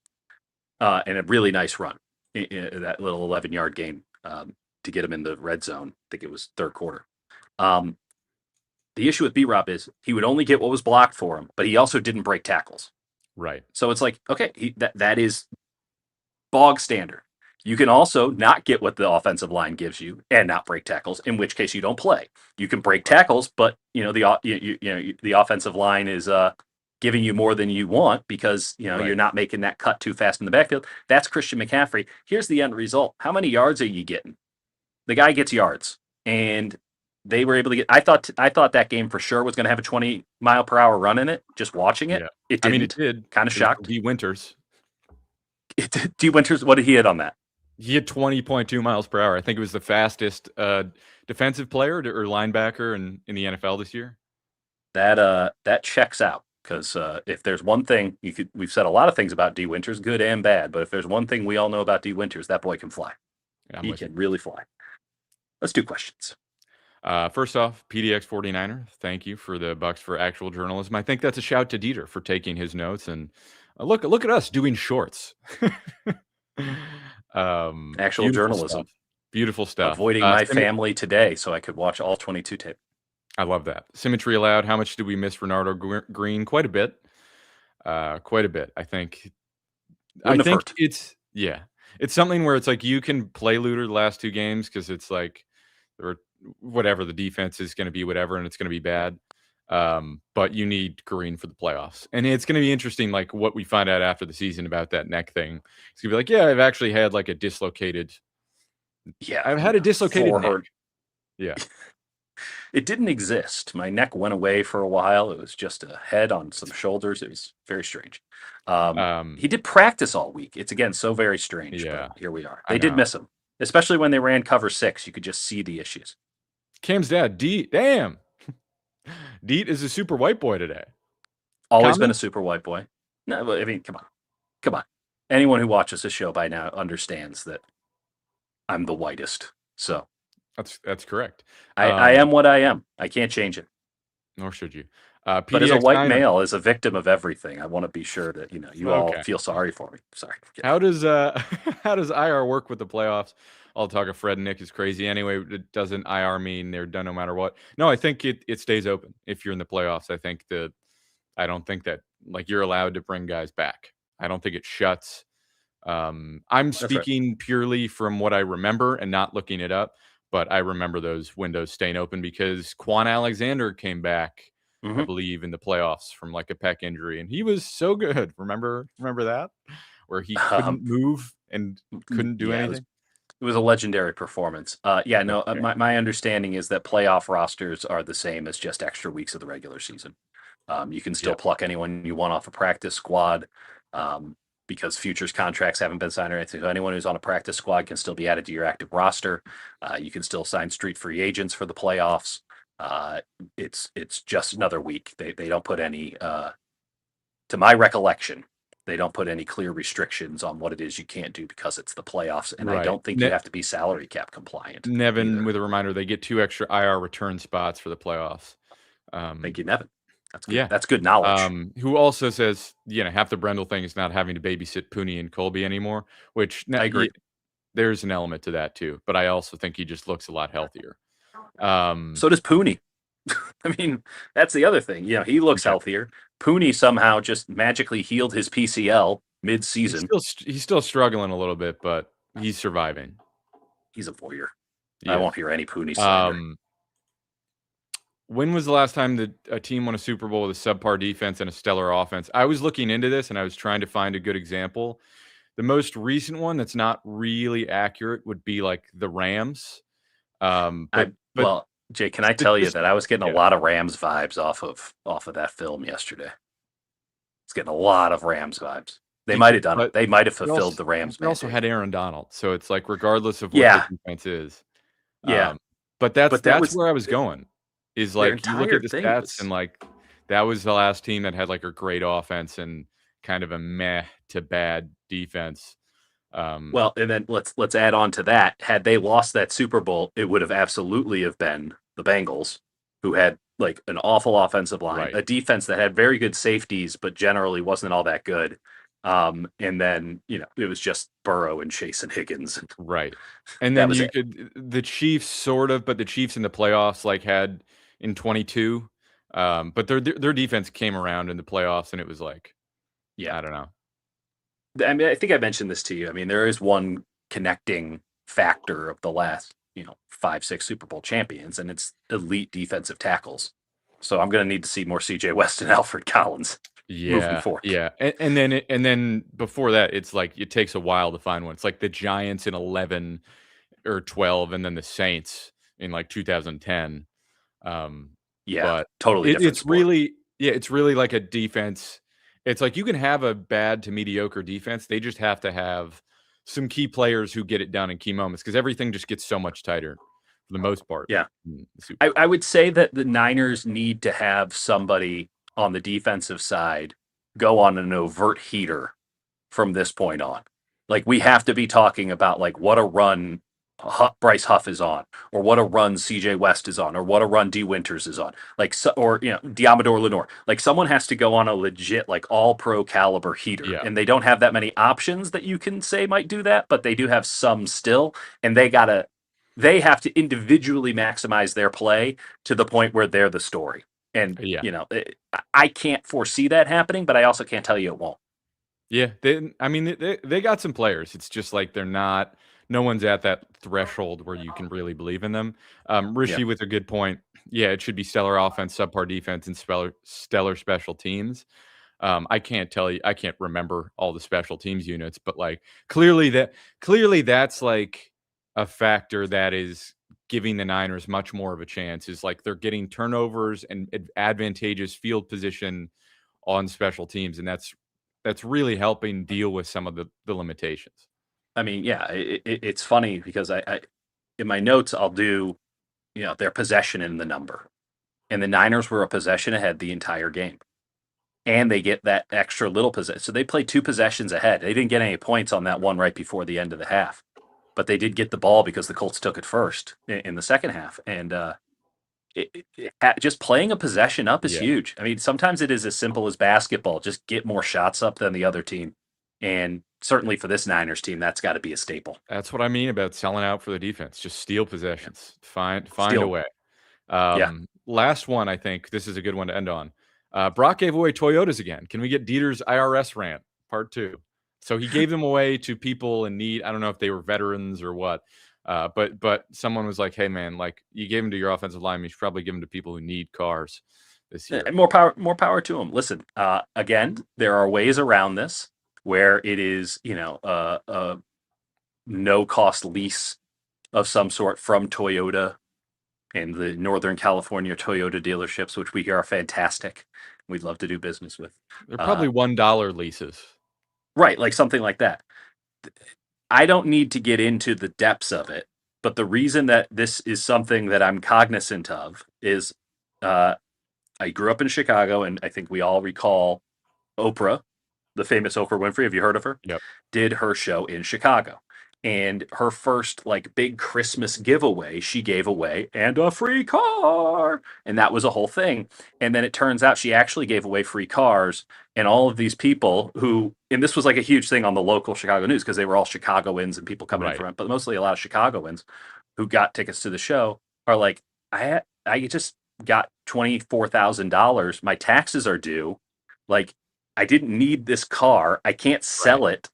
and a really nice run in that little 11-yard gain to get him in the red zone. I think it was third quarter. Um, the issue with B Rob is he would only get what was blocked for him, but he also didn't break tackles. Right. So it's like, okay, that is bog standard. You can also not get what the offensive line gives you and not break tackles, in which case you don't play. You can break tackles, but the offensive line is giving you more than you want because Right. you're not making that cut too fast in the backfield. That's Christian McCaffrey. Here's the end result. How many yards are you getting? The guy gets yards, and they were able to get. I thought that game for sure was going to have a 20-mile-per-hour run in it. Just watching it, Yeah. it I mean, it didn't. did. Kind of It was shocked. D. Winters. D. Winters, what did he hit on that? He had 20.2 miles per hour. I think it was the fastest defensive player or linebacker in the NFL this year. That checks out because if there's one thing we've said a lot of things about D. Winters, good and bad, but if there's one thing we all know about D. Winters, that boy can fly. He can really fly. Let's do questions. First off, PDX 49er, thank you for the bucks for actual journalism. I think that's a shout to Dieter for taking his notes and look at us doing shorts. Actual journalism. Stuff. Beautiful stuff. Avoiding my family today so I could watch all 22 tape. I love that. Symmetry allowed. How much do we miss Renardo Green? Quite a bit. Quite a bit. I think hurt. it's something where it's like you can play Luter the last 2 games because it's like or whatever the defense is going to be, whatever, and it's going to be bad. But you need Green for the playoffs, and it's going to be interesting, like what we find out after the season about that neck thing. It's gonna be like, yeah, I've actually had like a dislocated. Yeah, I've had a dislocated neck. Yeah. It didn't exist. My neck went away for a while. It was just a head on some shoulders. It was very strange. He did practice all week. It's again so very strange. Yeah, but here we are. They did miss him, especially when they ran cover 6. You could just see the issues. Cam's dad, Deet. Damn, Deet is a super white boy today. Always been a super white boy. No, I mean, come on. Anyone who watches this show by now understands that I'm the whitest. So that's correct. I am what I am. I can't change it. Nor should you. But as a white male, as a victim of everything, I want to be sure that you all feel sorry for me. Sorry. How does IR work with the playoffs? All talk of Fred and Nick is crazy. Anyway, doesn't IR mean they're done no matter what? No, I think it stays open if you're in the playoffs. I don't think that like you're allowed to bring guys back. I don't think it shuts. I'm speaking purely from what I remember and not looking it up, but I remember those windows staying open because Quan Alexander came back, I believe, in the playoffs from like a pec injury, and he was so good. Remember that? Where he couldn't move and couldn't do anything? It was a legendary performance. My understanding is that playoff rosters are the same as just extra weeks of the regular season. You can still pluck anyone you want off a practice squad because futures contracts haven't been signed or anything. So anyone who's on a practice squad can still be added to your active roster. You can still sign street free agents for the playoffs. It's just another week. They don't put any, to my recollection, they don't put any clear restrictions on what it is you can't do because it's the playoffs. And I don't think you have to be salary cap compliant. Nevin, either. with a reminder, they get 2 extra IR return spots for the playoffs. Thank you, Nevin. That's good. Yeah. That's good knowledge. Who also says, half the Brendel thing is not having to babysit Pooney and Colby anymore, which I agree. There's an element to that too, but I also think he just looks a lot healthier. So does Pooney. I mean, that's the other thing. He looks healthier. Pooney somehow just magically healed his PCL mid-season. He's still struggling a little bit, but he's surviving. He's a voyeur. Yeah. I won't hear any Pooney slander. When was the last time that a team won a Super Bowl with a subpar defense and a stellar offense? I was looking into this, and I was trying to find a good example. The most recent one that's not really accurate would be like the Rams. Jay, can I tell you that I was getting a lot of Rams vibes off of that film yesterday? It's getting a lot of Rams vibes. They might have done it. But They might have they fulfilled also, the Rams they also mandate. had Aaron Donald, so it's like regardless of what the Yeah, defense is. yeah. But But that that's was where I was going. Is their like you look at entire the thing stats and was like that was the last team that had like a great offense and kind of a meh to bad defense. well, and then let's add on to that. Had they lost that Super Bowl, it would have absolutely have been the Bengals, who had like an awful offensive line, Right. a defense that had very good safeties, but generally wasn't all that good. And then it was just Burrow and Chase and Higgins. Right. And That then was you it. could the Chiefs sort of, but the Chiefs in the playoffs like had in 22. But their defense came around in the playoffs and it was like, Yeah. I don't know. I mean, I think I mentioned this to you. I mean, there is one connecting factor of the last, 5, 6 Super Bowl champions, and it's elite defensive tackles. So I'm going to need to see more CJ West and Alfred Collins moving Yeah, forward. yeah, and then before that, it's like it takes a while to find one. It's like the Giants in 11 or 12, and then the Saints in like 2010. Yeah, But totally different it's sport. really it's really like a defense. It's like you can have a bad to mediocre defense. They just have to have some key players who get it done in key moments because everything just gets so much tighter for the most part Yeah. in the Super I Bowl. would say that the Niners need to have somebody on the defensive side go on an overt heater from this point on. Like we have to be talking about like what a run Bryce Huff is on, or what a run CJ West is on, or what a run D Winters is on, like or Diamador Lenore. Like someone has to go on a legit like all pro caliber heater, Yeah, and they don't have that many options that you can say might do that, but they do have some still, and they have to individually maximize their play to the point where they're the story. And yeah. I can't foresee that happening, but I also can't tell you it won't. Yeah, I mean, they got some players. It's just like they're not. No one's at that threshold where you can really believe in them. Yeah. Rishi with a good point. Yeah, it should be stellar offense, subpar defense, and stellar special teams. I can't tell you. I can't remember all the special teams units, but like clearly that's like a factor that is giving the Niners much more of a chance. Is like they're getting turnovers and advantageous field position on special teams, and that's really helping deal with some of the limitations. I mean, yeah, it's funny because I in my notes I'll do their possession in the number, and the Niners were a possession ahead the entire game, and they get that extra little possession. So they played 2 possessions ahead. They didn't get any points on that one right before the end of the half, but they did get the ball because the Colts took it first in the second half, and just playing a possession up is Yeah, huge. I mean, sometimes it is as simple as basketball. Just get more shots up than the other team. And certainly for this Niners team, that's got to be a staple. that's what I mean about selling out for the defense. Just steal Yeah. possessions. Find a Still, way. yeah. Last one, I think this is a good one to end on. Brock gave away Toyotas again. Can we get Dieter's IRS rant part 2? So he gave them away to people in need. I don't know if they were veterans or what. But someone was like, "Hey man, like you gave them to your offensive line, you should probably give them to people who need cars this year." And more power to them. Listen, again, there are ways around this where it is, a no cost lease of some sort from Toyota and the Northern California Toyota dealerships, which we hear are fantastic. We'd love to do business with. They're Uh, probably $1 leases. right, like something like that. I don't need to get into the depths of it, but the reason that this is something that I'm cognizant of is uh, I grew up in Chicago, and I think we all recall Oprah, the famous Oprah Winfrey. Have you heard of her? Yep. Did her show in Chicago. And her first like big Christmas giveaway, she gave away and a free car. And that was a whole thing. And then it turns out she actually gave away free cars. And all of these people who, and this was like a huge thing on the local Chicago news because they were all Chicagoans and people coming in Right. from it, but mostly a lot of Chicagoans who got tickets to the show are like, I just got $24,000. My taxes are due. Like, I didn't need this car. I can't Right. sell it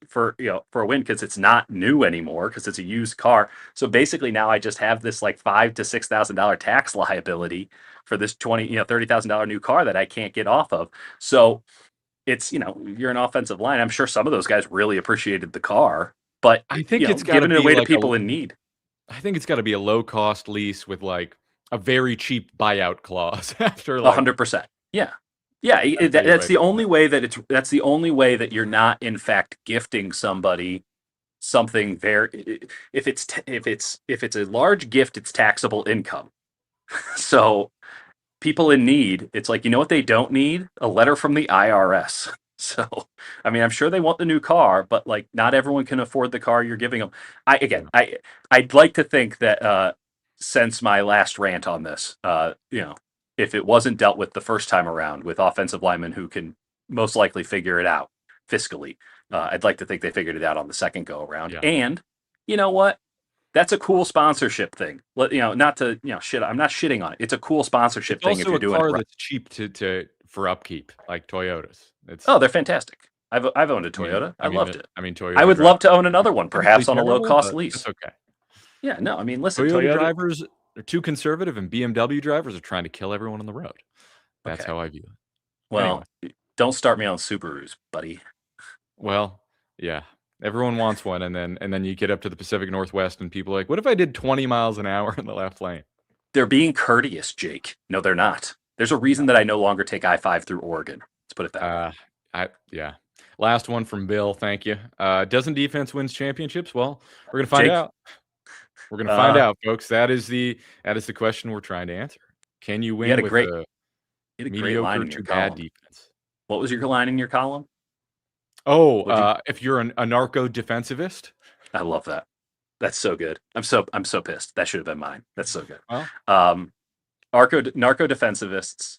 for a win because it's not new anymore because it's a used car. So basically now I just have this like $5,000 to $6,000 tax liability for this $30,000 new car that I can't get off of. So it's you're an offensive line. I'm sure some of those guys really appreciated the car, but I think it's got to giving it be away to like people in need. I think it's got to be a low cost lease with like a very cheap buyout clause after like 100%. Yeah. Yeah, I'll tell you that's right the now. only way that's the only way that you're not in fact gifting somebody something very. If it's a large gift, it's taxable income. So people in need, it's like, you know what they don't need? A letter from the IRS. So, I mean, I'm sure they want the new car, but like, not everyone can afford the car you're giving them. Yeah. I'd like to think that since my last rant on this, if it wasn't dealt with the first time around with offensive linemen who can most likely figure it out fiscally, I'd like to think they figured it out on the second go around. Yeah. And you know what? That's a cool sponsorship thing. Not to shit. I'm not shitting on it. It's a cool sponsorship It's thing if also you're a doing it car right. that's cheap to for upkeep, like Toyotas. Oh, It's they're fantastic. I've owned a I mean Toyota. I I mean loved the it. I mean I Toyota would drivers love to own are another one, typically perhaps on a low terrible, cost but that's lease. okay. Yeah, no, I mean, listen, Toyota Toyota. drivers are too conservative, and BMW drivers are trying to kill everyone on the road. That's Okay, how I view it. Anyway, well, don't start me on Subarus, buddy. well, yeah, everyone wants one, and then you get up to the Pacific Northwest, and people are like, "What if I did 20 miles an hour in the left lane?" They're being courteous, Jake. No, they're not. There's a reason that I no longer take I-5 through Oregon. Let's put it that way. Uh, yeah. Last one from Bill. Thank you. Doesn't defense wins championships? Well, we're gonna find Jake, out. We're gonna find uh, out, folks. That is the question we're trying to answer. Can you you had win a with great a you had a great line mediocre in your to bad column. defense? What was your line in your column? Oh, Would you? if you're a narco defensivist, I love that. That's so good. I'm so pissed. That should have been mine. That's so good. well, Um, narco defensivists,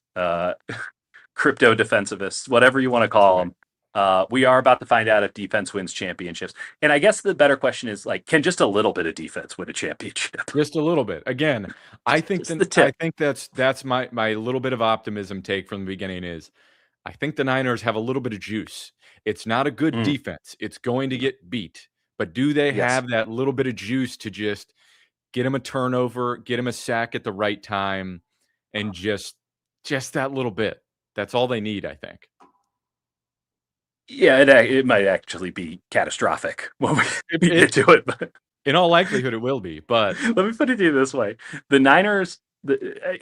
crypto defensivists, whatever you want to that's call right. them. We are about to find out if defense wins championships. And I guess the better question is like, can just a little bit of defense win a championship? Just a little bit. Again, I think Just the then I tip. think that's my little bit of optimism take from the beginning is I think the Niners have a little bit of juice. It's not a good Mm, defense. It's going to get beat. But do they yes. have that little bit of juice to just get him a turnover, get him a sack at the right time, and just that little bit? That's all they need, I think. Yeah, it might actually be catastrophic when It, we get it to it. But in all likelihood it will be, but let me put it to you this way: the Niners.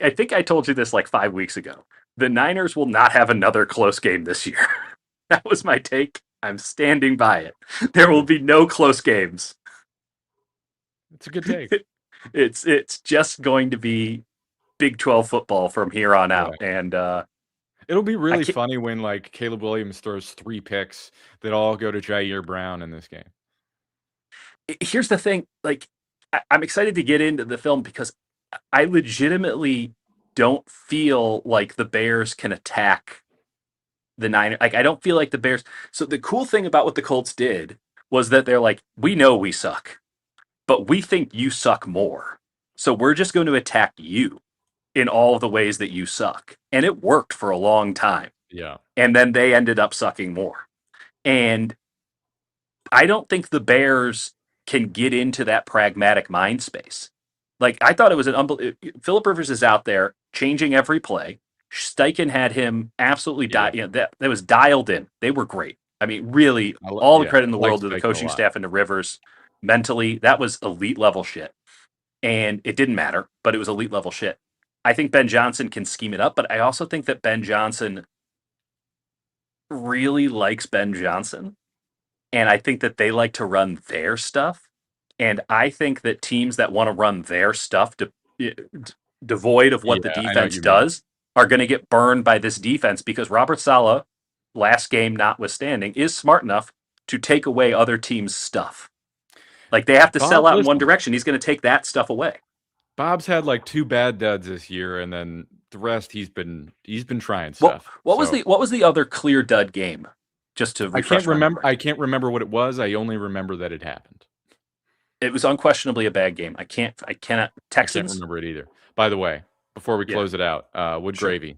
I think I told you this like 5 weeks ago. The Niners will not have another close game this year. That was my take. I'm standing by it. There will be no close games. it's a good take. It's just going to be Big 12 football from here on Yeah. out. And It'll be I really can't, funny when like Caleb Williams throws 3 picks that all go to Jair Brown in this game. here's the thing. Like, I'm excited to get into the film because I legitimately don't feel like the Bears can attack the Niners. Like, I don't feel like the Bears. So the cool thing about what the Colts did was that they're like, we know we suck, but we think you suck more. So we're just going to attack you in all of the ways that you suck. And it worked for a long time. Yeah. And then they ended up sucking more. And I don't think the Bears can get into that pragmatic mind space. Like, I thought it was an unbelievable. Philip Rivers is out there changing every play. Steichen had him absolutely Yeah. that was dialed in. They were great. I mean, really, all the Yeah. credit in the I like world to the Steichen a coaching lot. staff and to Rivers. Mentally, that was elite level shit. And it didn't matter, but it was elite level shit. I think Ben Johnson can scheme it up, but I also think that Ben Johnson really likes Ben Johnson. And I think that they like to run their stuff. And I think that teams that want to run their stuff devoid of what the Yeah, I know what defense you mean. does are going to get burned by this defense because Robert Saleh, last game notwithstanding, is smart enough to take away other teams' stuff. Like they have to Bob, sell out in one listen, direction. He's going to take that stuff away. Bob's had like 2 bad duds this year, and then the rest he's been trying What stuff. what was So the other clear dud game? Just to refresh my memory. I can't remember what it was. I only remember that it happened. It was unquestionably a bad game. I cannot I can't Texans? remember it either. By the way, before we Yeah, close it out, Wood sure. Gravy.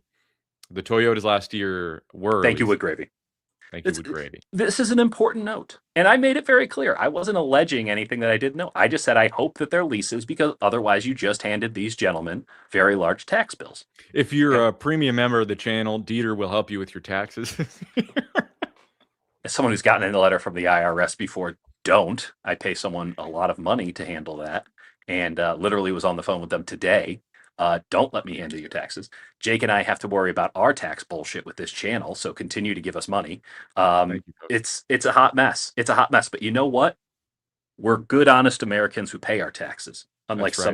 The Toyotas last year were Thank you, leasing. Wood Gravy. Thank you, Wood Gravy. This is an important note. And I made it very clear. I wasn't alleging anything that I didn't know. I just said I hope that they're leases because otherwise you just handed these gentlemen very large tax bills. If you're And a premium member of the channel, Dieter will help you with your taxes. as someone who's gotten a letter from the IRS before, don't. I pay someone a lot of money to handle that and literally was on the phone with them today. Don't let me handle your taxes. Jake and I have to worry about our tax bullshit with this channel, so continue to give us money. Thank you, Coach. It's a hot mess. It's a hot mess. But you know what? We're good, honest Americans who pay our taxes, unlike That's right. some